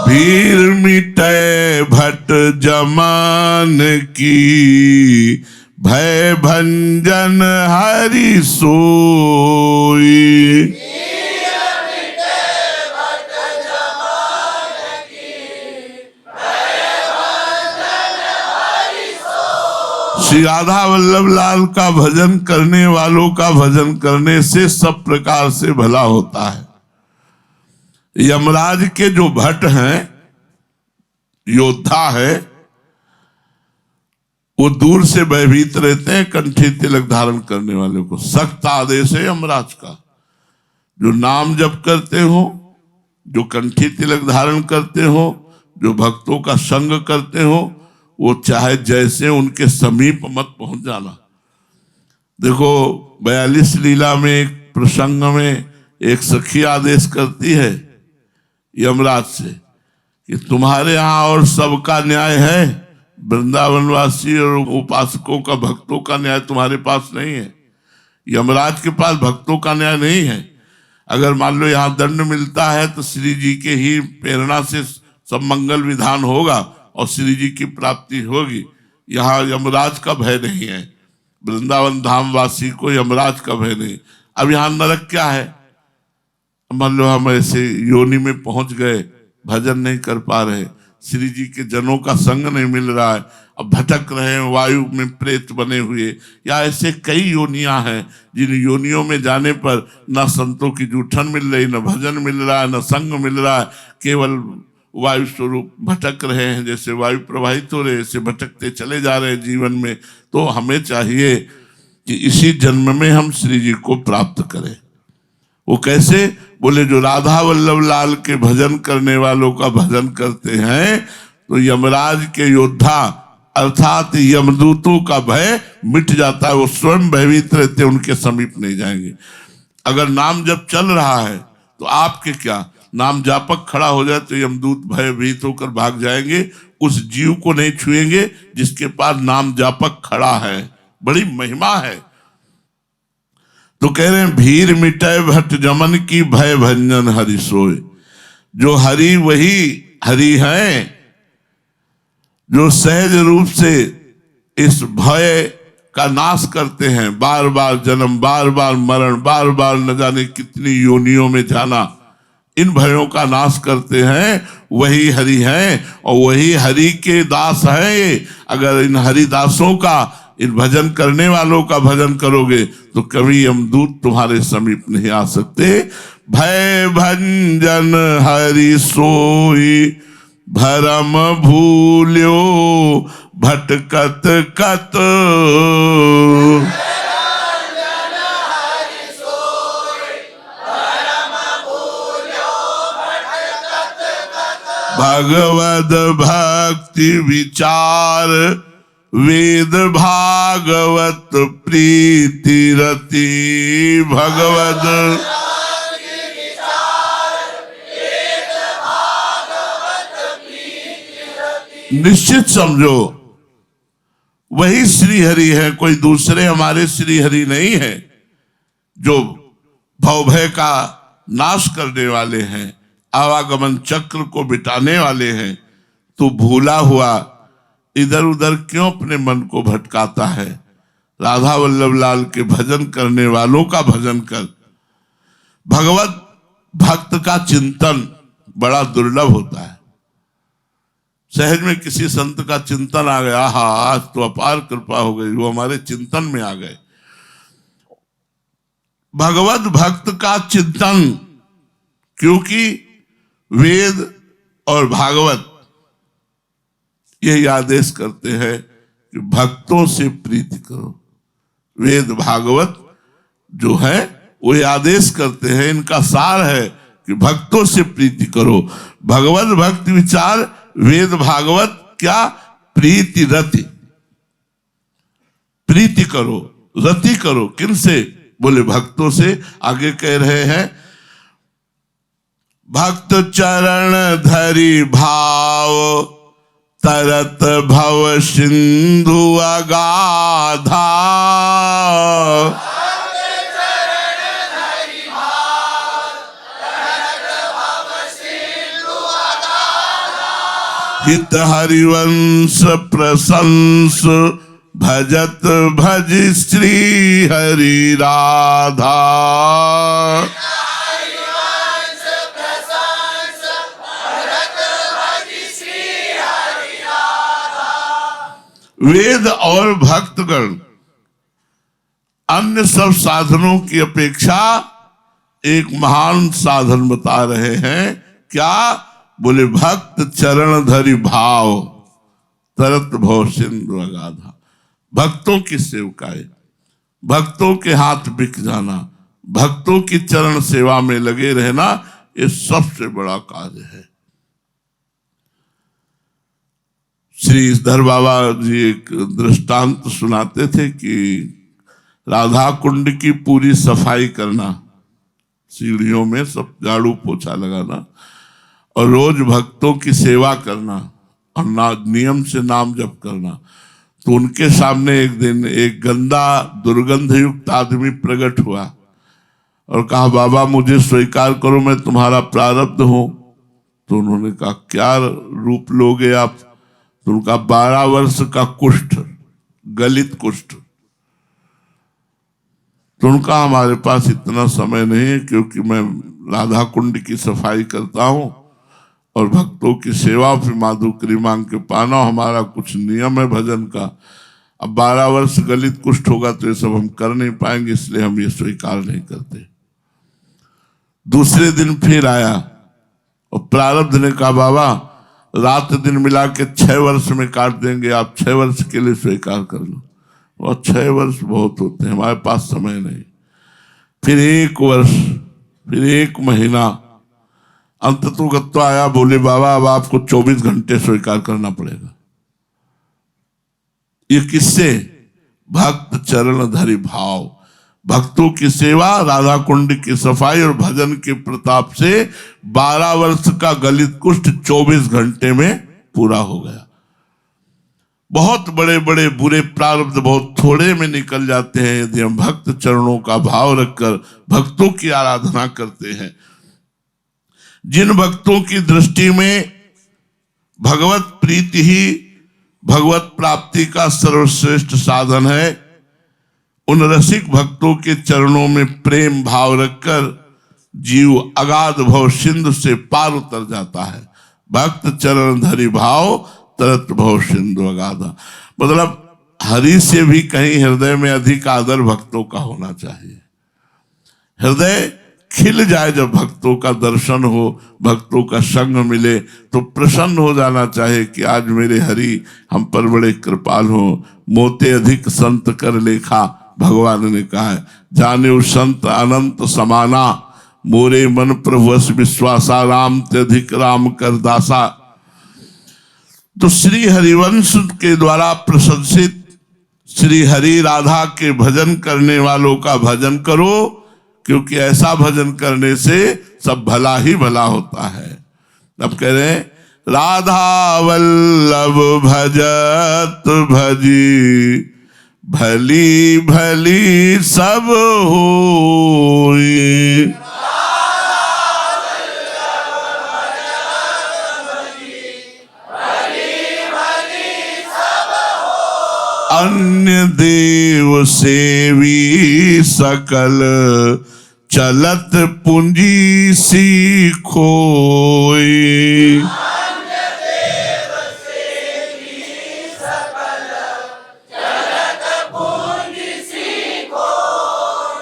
भीर मिटे भट जमान की, भय भंजन हरि सोई। श्री राधा वल्लभ लाल का भजन करने वालों का भजन करने से सब प्रकार से भला होता है। यमराज के जो भट्ट हैं, योद्धा है, वो दूर से भयभीत रहते हैं कंठी तिलक धारण करने वाले को। सख्त आदेश है यमराज का, जो नाम जप करते हो, जो कंठी तिलक धारण करते हो, जो भक्तों का संग करते हो, वो चाहे जैसे उनके समीप मत पहुंच जाना। देखो 42 लीला में एक प्रसंग में एक सखी आदेश करती है यमराज से कि तुम्हारे यहाँ और सबका न्याय है, वृंदावनवासी और उपासकों का, भक्तों का न्याय तुम्हारे पास नहीं है। यमराज के पास भक्तों का न्याय नहीं है। अगर मान लो यहाँ दंड मिलता है तो श्री जी के ही प्रेरणा से सब मंगल विधान होगा और श्री जी की प्राप्ति होगी। यहाँ यमराज का भय नहीं है, वृंदावन धाम वासी को यमराज का भय नहीं। अब यहाँ नरक क्या है? मान लो हम ऐसे योनि में पहुंच गए, भजन नहीं कर पा रहे, श्री जी के जनों का संग नहीं मिल रहा है, अब भटक रहे हैं वायु में प्रेत बने हुए, या ऐसे कई योनियां हैं जिन योनियों में जाने पर न संतों की जूठन मिल रही, न भजन मिल रहा है, न संग मिल रहा है, केवल वायु स्वरूप भटक रहे हैं। जैसे वायु प्रवाहित हो रहे ऐसे भटकते चले जा रहे हैं जीवन में। तो हमें चाहिए कि इसी जन्म में हम श्री जी को प्राप्त करें। वो कैसे? बोले जो राधा वल्लभ लाल के भजन करने वालों का भजन करते हैं तो यमराज के योद्धा अर्थात यमदूतों का भय मिट जाता है। वो स्वयं भयभीत रहते, उनके समीप नहीं जाएंगे। अगर नाम जब चल रहा है तो आपके क्या, नाम जापक खड़ा हो जाए तो यमदूत भयभीत होकर भाग जाएंगे, उस जीव को नहीं छुएंगे जिसके पास नाम जापक खड़ा है। बड़ी महिमा है। तो कह रहे हैं भीर मिटाए भट्ट जमन की, भय भंजन हरि सोए। जो हरि वही हरि है जो सहज रूप से इस भय का नाश करते हैं। बार बार जन्म, बार बार मरण, बार बार न जाने कितनी योनियों में जाना, इन भयों का नाश करते हैं, वही हरि हैं और वही हरि के दास हैं। अगर इन हरिदासों का, इन भजन करने वालों का भजन करोगे तो कभी यमदूत तुम्हारे समीप नहीं आ सकते। भय भंजन हरि सोई, भरम भूल्यो भटकत कत। भगवद भक्ति विचार, वेद भागवत प्रीति रति। भगवद निश्चित समझो वही श्री हरि है, कोई दूसरे हमारे श्री हरि नहीं है। जो भवभय का नाश करने वाले हैं, आवागमन चक्र को बिटाने वाले हैं। तू भूला हुआ इधर उधर क्यों अपने मन को भटकाता है? राधा वल्लभ लाल के भजन करने वालों का भजन कर। भगवत भक्त का चिंतन बड़ा दुर्लभ होता है। सहज में किसी संत का चिंतन आ गया, हाँ आज तो अपार कृपा हो गई, वो हमारे चिंतन में आ गए। भगवत भक्त का चिंतन, क्योंकि वेद और भागवत यही आदेश करते हैं कि भक्तों से प्रीति करो। वेद भागवत जो है वो आदेश करते हैं, इनका सार है कि भक्तों से प्रीति करो। भगवत भक्ति विचार, वेद भागवत क्या? प्रीति रति। प्रीति करो, रति करो। किनसे? बोले भक्तों से। आगे कह रहे हैं भक्त चरण धरि भाव, तरत भव सिंधु अगाधा। हित हरिवंश प्रशंस, भजत भज श्री हरि राधा। वेद और भक्तगण अन्य सब साधनों की अपेक्षा एक महान साधन बता रहे हैं। क्या? बोले भक्त चरण धरि भाव, तरत भव सिंधु अगाधा। भक्तों की सेवकाई, भक्तों के हाथ बिक जाना, भक्तों की चरण सेवा में लगे रहना, ये सबसे बड़ा कार्य है। श्री धर बाबा जी एक दृष्टांत सुनाते थे कि राधा कुंड की पूरी सफाई करना, सीढ़ियों में सब झाड़ू पोछा लगाना और रोज भक्तों की सेवा करना और नियम से नाम जप करना। तो उनके सामने एक दिन एक गंदा दुर्गंध युक्त आदमी प्रकट हुआ और कहा, बाबा मुझे स्वीकार करो, मैं तुम्हारा प्रारब्ध हूं। तो उन्होंने कहा, क्या रूप लोगे आप? तो उनका 12 वर्ष का कुष्ठ, गलित कुष्ठ। तो उनका हमारे पास इतना समय नहीं है, क्योंकि मैं राधा कुंड की सफाई करता हूं और भक्तों की सेवा फिर माधुकरी मांग के पाना, हमारा कुछ नियम है भजन का। अब 12 वर्ष गलित कुष्ठ होगा तो ये सब हम कर नहीं पाएंगे, इसलिए हम ये स्वीकार नहीं करते। दूसरे दिन फिर आया और प्रारब्ध ने कहा, बाबा रात दिन मिला के 6 वर्ष में काट देंगे, आप 6 वर्ष के लिए स्वीकार कर लो। और 6 वर्ष बहुत होते हैं, हमारे पास समय नहीं। फिर 1 वर्ष, फिर 1 महीना, अंततोगत्वा आया, बोले बाबा अब आपको 24 घंटे स्वीकार करना पड़ेगा। ये किससे? भक्त चरण धरि भाव, भक्तों की सेवा, राधा कुंड की सफाई और भजन के प्रताप से 12 वर्ष का गलित कुष्ठ 24 घंटे में पूरा हो गया। बहुत बड़े बड़े बुरे प्रारब्ध बहुत थोड़े में निकल जाते हैं यदि हम भक्त चरणों का भाव रखकर भक्तों की आराधना करते हैं। जिन भक्तों की दृष्टि में भगवत प्रीति ही भगवत प्राप्ति का सर्वश्रेष्ठ साधन है, उन रसिक भक्तों के चरणों में प्रेम भाव रखकर जीव अगाध भव सिंधु से पार उतर जाता है। भक्त चरण धरि भाव, तरत भव सिंधु अगाधा। मतलब हरि से भी कहीं हृदय में अधिक आदर भक्तों का होना चाहिए। हृदय खिल जाए जब भक्तों का दर्शन हो, भक्तों का संग मिले, तो प्रसन्न हो जाना चाहिए कि आज मेरे हरि हम पर बड़े कृपाल हो। मोते अधिक संत कर लेखा, भगवान ने कहा है, जाने उस संत अनंत समाना, मोरे मन प्रभुस विश्वासा, राम ते अधिक राम कर दासा। तो श्री हरिवंश के द्वारा प्रशंसित श्री हरि राधा के भजन करने वालों का भजन करो, क्योंकि ऐसा भजन करने से सब भला ही भला होता है। अब कह रहे हैं, राधा वल्लभ भजत भजी, भली भली सब होई। अन्य देव सेवी सकल, चलत पूंजी सीखोई।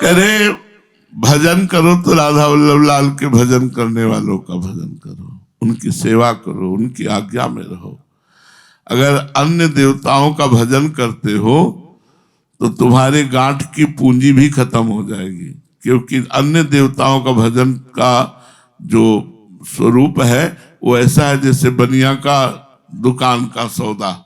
करे भजन करो तो राधा वल्लभ लाल के भजन करने वालों का भजन करो, उनकी सेवा करो, उनकी आज्ञा में रहो। अगर अन्य देवताओं का भजन करते हो तो तुम्हारे गांठ की पूंजी भी खत्म हो जाएगी, क्योंकि अन्य देवताओं का भजन का जो स्वरूप है वो ऐसा है जैसे बनिया का दुकान का सौदा।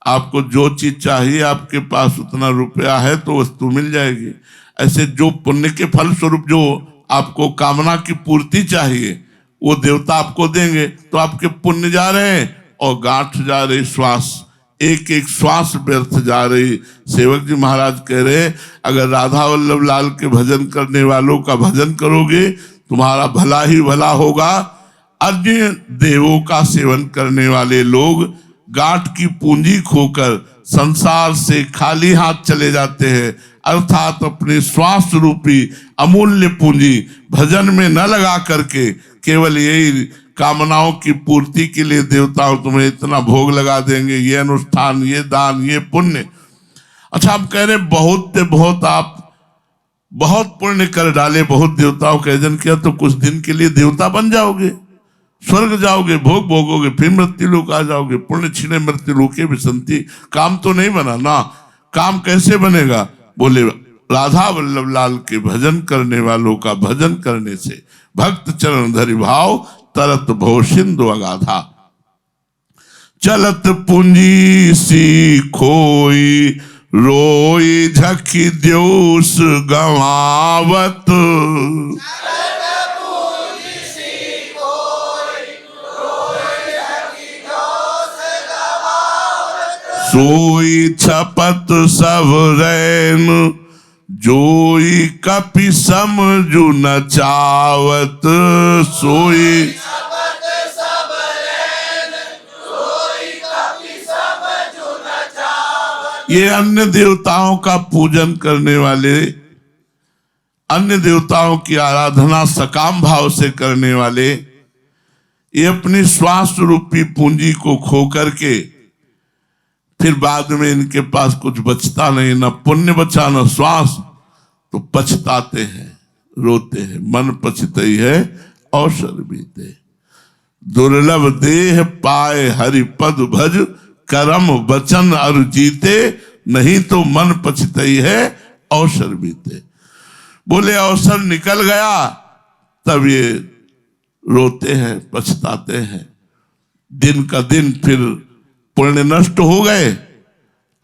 आपको जो चीज चाहिए, आपके पास उतना रुपया है तो वस्तु मिल जाएगी। ऐसे जो पुण्य के फल स्वरूप जो आपको कामना की पूर्ति चाहिए वो देवता आपको देंगे। तो आपके पुण्य जा रहे हैं और गांठ जा रही, श्वास, एक एक श्वास व्यर्थ जा रही। सेवक जी महाराज कह रहे, अगर राधा वल्लभ लाल के भजन करने वालों का भजन करोगे तुम्हारा भला ही भला होगा। अन्य देवों का सेवन करने वाले लोग गांठ की पूंजी खोकर संसार से खाली हाथ चले जाते हैं, अर्थात अपने श्वास रूपी अमूल्य पूंजी भजन में न लगा करके केवल यही कामनाओं की पूर्ति के लिए देवताओं तुम्हें इतना भोग लगा देंगे, ये अनुष्ठान, ये दान, ये पुण्य। अच्छा, आप कह रहे बहुत आप बहुत पुण्य कर डाले, बहुत देवताओं का यजन किया, तो कुछ दिन के लिए देवता बन जाओगे, स्वर्ग जाओगे, भोग भोगोगे, फिर मृत्युलोक आ जाओगे। पुण्य क्षीणे मृत्युलोके विसंति। काम तो नहीं बना ना। काम कैसे बनेगा? बोले राधा वल्लभ लाल के भजन करने वालों का भजन करने से भक्त चरण धरि भाव तरत भव सिंधु अगाधा। चलत पूंजी सी खोई रोई झकी द्योस गवावत। सोई छपत सब रैन जोई कपि समझु न चावत। सोई छपत सब रैन जोई कपि समझु न चावत। ये अन्य देवताओं का पूजन करने वाले, अन्य देवताओं की आराधना सकाम भाव से करने वाले, ये अपनी श्वास रूपी पूंजी को खो करके फिर बाद में इनके पास कुछ बचता नहीं, न पुण्य बचा न श्वास, तो पछताते हैं, रोते हैं। मन पछतई है अवसर बीते। दुर्लभ देह पाए हरि पद भज करम वचन अर जीते। नहीं तो मन पछतई है अवसर बीते। बोले अवसर निकल गया तब ये रोते हैं, पछताते हैं। दिन का दिन फिर पुण्य नष्ट हो गए,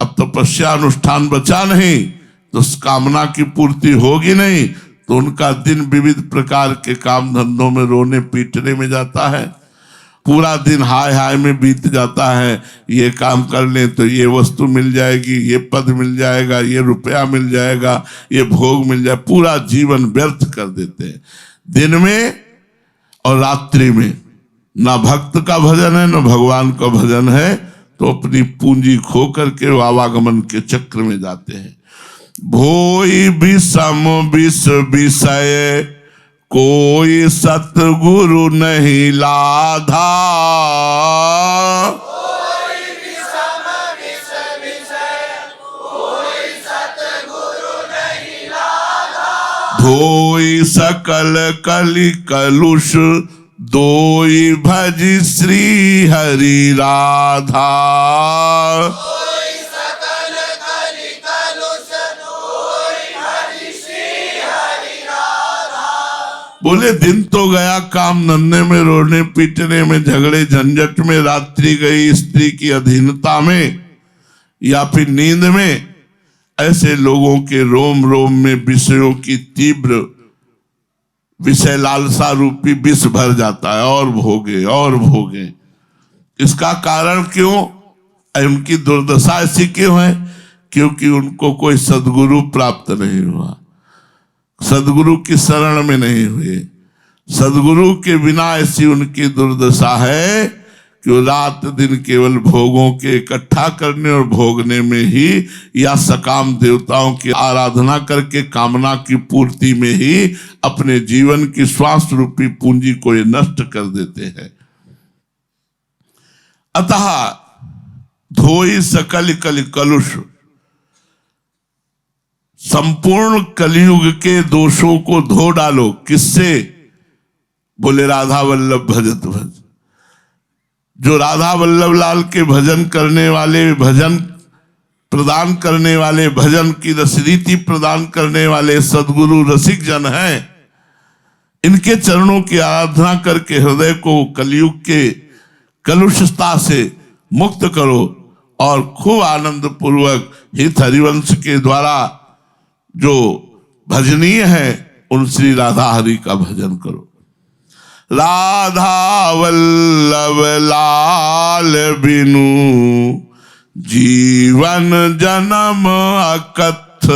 अब तपस्या अनुष्ठान बचा नहीं, तो कामना की पूर्ति होगी नहीं, तो उनका दिन विविध प्रकार के काम धंधों में रोने पीटने में जाता है। पूरा दिन हाय हाय में बीत जाता है। ये काम कर ले तो ये वस्तु मिल जाएगी, ये पद मिल जाएगा, ये रुपया मिल जाएगा, ये भोग मिल जाए। पूरा जीवन व्यर्थ कर देते हैं दिन में और रात्रि में। ना भक्त का भजन है न भगवान का भजन है, तो अपनी पूंजी खो करके आवागमन के चक्र में जाते हैं। भोई विषम विष विषय कोई सतगुरु नहीं लाधा। भोई विषम विष विषय कोई सतगुरु नहीं लाधा। धोई सकल कलि कलुष दोई भज श्री हरि राधा। दोई सकल कलि कलुष दोई भज श्री हरि राधा। बोले दिन तो गया काम धंधे में, रोने पीटने में, झगड़े झंझट में, रात्रि गई स्त्री की अधीनता में या फिर नींद में। ऐसे लोगों के रोम रोम में विषयों की तीव्र विषय लालसा रूपी विष भर जाता है, और भोगे और भोगे। इसका कारण क्यों? उनकी दुर्दशा ऐसी क्यों है? क्योंकि उनको कोई सदगुरु प्राप्त नहीं हुआ, सदगुरु की शरण में नहीं हुए। सदगुरु के बिना ऐसी उनकी दुर्दशा है कि वो रात दिन केवल भोगों के इकट्ठा करने और भोगने में ही, या सकाम देवताओं की आराधना करके कामना की पूर्ति में ही अपने जीवन की श्वास रूपी पूंजी को ये नष्ट कर देते हैं। अतः धोई सकल कलि कलुष, संपूर्ण कलियुग के दोषों को धो डालो। किससे? बोले राधा वल्लभ भजत भज। जो राधा वल्लभ लाल के भजन करने वाले, भजन प्रदान करने वाले, भजन की रसरीति प्रदान करने वाले सदगुरु रसिक जन हैं, इनके चरणों की आराधना करके हृदय को कलयुग के कलुषता से मुक्त करो और खूब आनंद पूर्वक हित हरिवंश के द्वारा जो भजनीय है उन श्री राधा हरि का भजन करो। राधा वल्लभ लाल बिनु जीवन जन्म अकथ।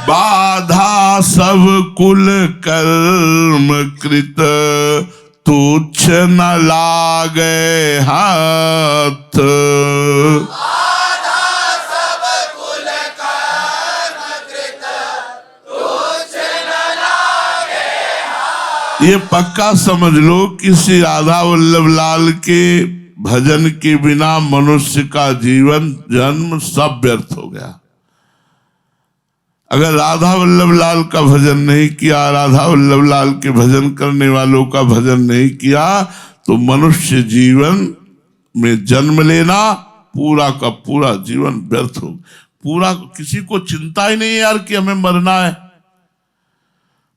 बाधा सब कुल कर्म कृत तुच्छ न लागे हाथ। बाधा सब कुल कर्म कृत तुच्छ न लागे हाथ। ये पक्का समझ लो कि श्री राधा वल्लभ लाल के भजन के बिना मनुष्य का जीवन जन्म सब व्यर्थ हो गया। अगर राधा वल्लभ लाल का भजन नहीं किया, राधा वल्लभ लाल के भजन करने वालों का भजन नहीं किया, तो मनुष्य जीवन में जन्म लेना पूरा का पूरा जीवन व्यर्थ हो। पूरा किसी को चिंता ही नहीं है यार कि हमें मरना है,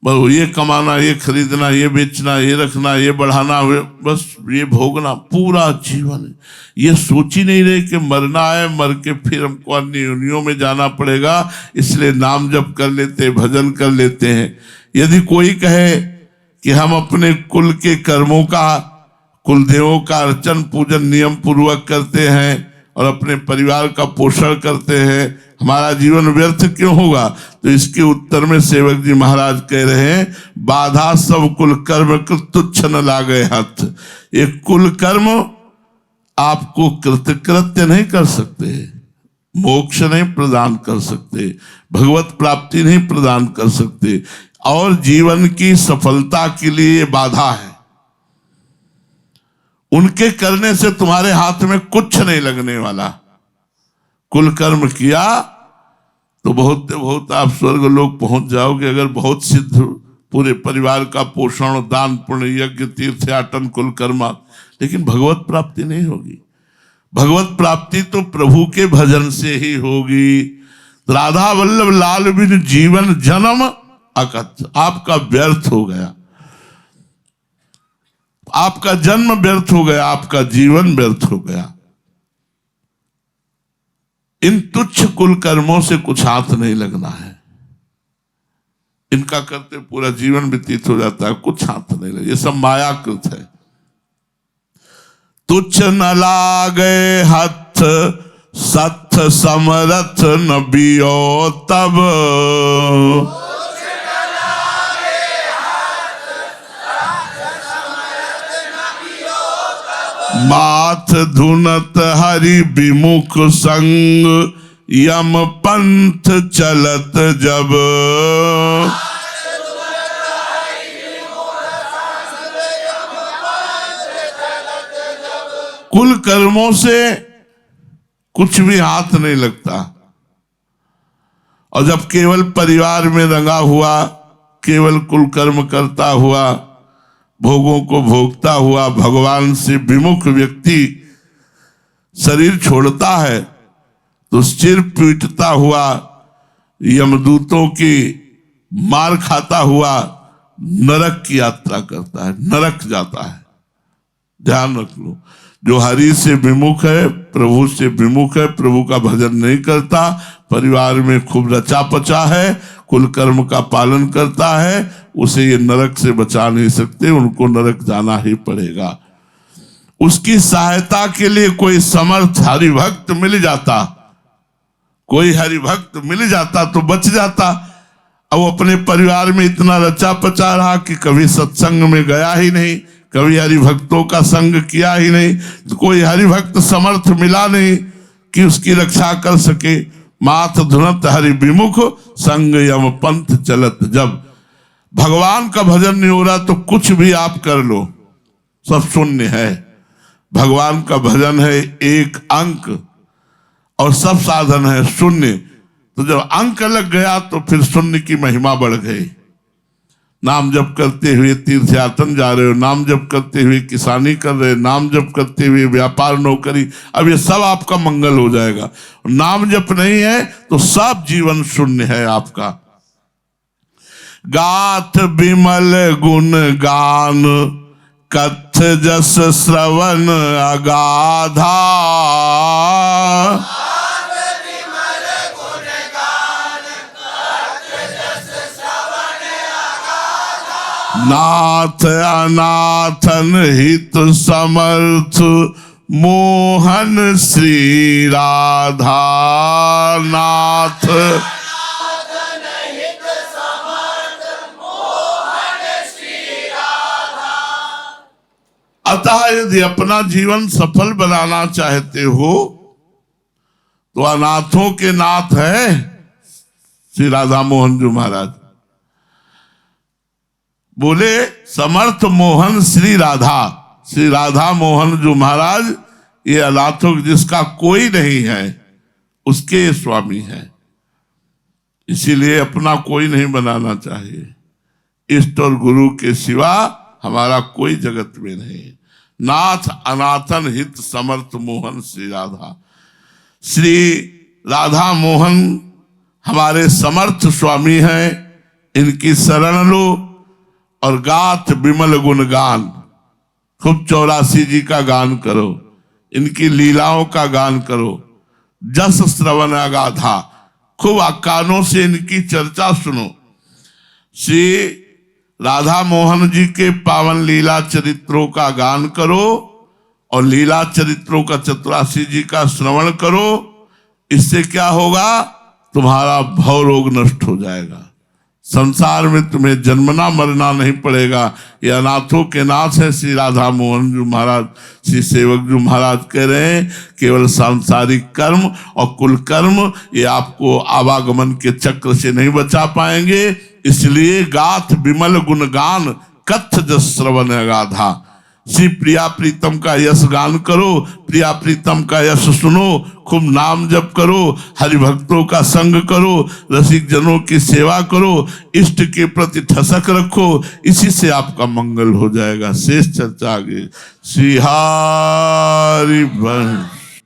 बस ये कमाना, ये खरीदना, ये बेचना, ये रखना, ये बढ़ाना, बस ये भोगना पूरा जीवन। ये सोच ही नहीं रहे कि मरना है, मर के फिर हमको अन्य योनियों में जाना पड़ेगा, इसलिए नाम जप कर लेते हैं, भजन कर लेते हैं। यदि कोई कहे कि हम अपने कुल के कर्मों का, कुल देवों का अर्चन पूजन नियम पूर्वक करते हैं और अपने परिवार का पोषण करते हैं, हमारा जीवन व्यर्थ क्यों होगा? तो इसके उत्तर में सेवक जी महाराज कह रहे हैं, बाधा सब कुल कर्म तुच्छ न लागे हाथ। ये कुल कर्म आपको कृतकृत्य नहीं कर सकते, मोक्ष नहीं प्रदान कर सकते, भगवत प्राप्ति नहीं प्रदान कर सकते, और जीवन की सफलता के लिए ये बाधा है। उनके करने से तुम्हारे हाथ में कुछ नहीं लगने वाला। कुल कर्म किया तो बहुत आप स्वर्ग लोग पहुंच जाओगे, अगर बहुत सिद्ध पूरे परिवार का पोषण, दान, पुण्य, यज्ञ, तीर्थयाटन, कुल कर्म, लेकिन भगवत प्राप्ति नहीं होगी। भगवत प्राप्ति तो प्रभु के भजन से ही होगी। राधा वल्लभ लाल बिन जीवन जन्म अकथ। आपका व्यर्थ हो गया, आपका जन्म व्यर्थ हो गया, आपका जीवन व्यर्थ हो गया। इन तुच्छ कुल कर्मों से कुछ हाथ नहीं लगना है। इनका करते पूरा जीवन व्यतीत हो जाता है, कुछ हाथ नहीं लगे, ये सब मायाकृत है। तुच्छ न लागे हथ सथ समरथ न बियो तब। माथ धुनत हरि विमुख संग यम पंथ चलत जब। कुल कर्मों से कुछ भी हाथ नहीं लगता, और जब केवल परिवार में रंगा हुआ, केवल कुल कर्म करता हुआ, भोगों को भोगता हुआ भगवान से विमुख व्यक्ति शरीर छोड़ता है तो सिर पीटता हुआ, यमदूतों की मार खाता हुआ नरक की यात्रा करता है, नरक जाता है। ध्यान रख लो, जो हरि से विमुख है, प्रभु से विमुख है, प्रभु का भजन नहीं करता, परिवार में खूब रचा पचा है, कुल कर्म का पालन करता है, उसे ये नरक से बचा नहीं सकते, उनको नरक जाना ही पड़ेगा। उसकी सहायता के लिए कोई समर्थ हरिभक्त मिल जाता, कोई हरिभक्त मिल जाता तो बच जाता। अब अपने परिवार में इतना रचा पचा रहा कि कभी सत्संग में गया ही नहीं, कभी हरिभक्तों का संग किया ही नहीं, तो कोई हरिभक्त समर्थ मिला नहीं कि उसकी रक्षा कर सके। माथ धुनत हरि विमुख संग यम पंथ चलत जब। भगवान का भजन नहीं हो रहा तो कुछ भी आप कर लो, सब शून्य है। भगवान का भजन है एक अंक और सब साधन है शून्य। तो जब अंक लग गया तो फिर शून्य की महिमा बढ़ गई। नाम जप करते हुए तीर्थयाटन जा रहे हो, नाम जप करते हुए किसानी कर रहे, नाम जप करते हुए व्यापार नौकरी, अब ये सब आपका मंगल हो जाएगा। नाम जप नहीं है तो सब जीवन शून्य है आपका। गाथ विमल गुण गान कथ जस श्रवण अगाधा, नाथ अनाथन हित समर्थ मोहन श्री राधा। नाथ अतः यदि अपना जीवन सफल बनाना चाहते हो तो अनाथों के नाथ है श्री राधा मोहन जी महाराज। बोले समर्थ मोहन श्री राधा, श्री राधा मोहन जी महाराज ये अनाथों जिसका कोई नहीं है उसके स्वामी है। इसीलिए अपना कोई नहीं बनाना चाहिए। इष्ट और गुरु के सिवा हमारा कोई जगत में नहीं। नाथ अनाथन हित समर्थ मोहन श्री राधा। श्री राधा मोहन हमारे समर्थ स्वामी हैं, इनकी शरण लो और गाथ विमल गुणगान। खूब 84 जी का गान करो, इनकी लीलाओं का गान करो। जस श्रवण अगाधा, खूब कानों से इनकी चर्चा सुनो। श्री राधा मोहन जी के पावन लीला चरित्रों का गान करो और लीला चरित्रों का 84 जी का श्रवण करो। इससे क्या होगा? तुम्हारा भव रोग नष्ट हो जाएगा। संसार में तुम्हें जन्मना मरना नहीं पड़ेगा। ये अनाथों के नाथ है श्री राधा मोहन जी महाराज। श्री सेवक जी महाराज कह रहे हैं केवल सांसारिक कर्म और कुल कर्म ये आपको आवागमन के चक्र से नहीं बचा पाएंगे। इसलिए गाथ विमल गुणगान कथ जस श्रवण अगाधा। श्री प्रिया प्रीतम का यश गान करो, प्रिया प्रीतम का यश सुनो, खूब नाम जप करो, हरि भक्तों का संग करो, रसिक जनों की सेवा करो, इष्ट के प्रति ठसक रखो। इसी से आपका मंगल हो जाएगा। शेष चर्चा आगे। श्री हरि वंश।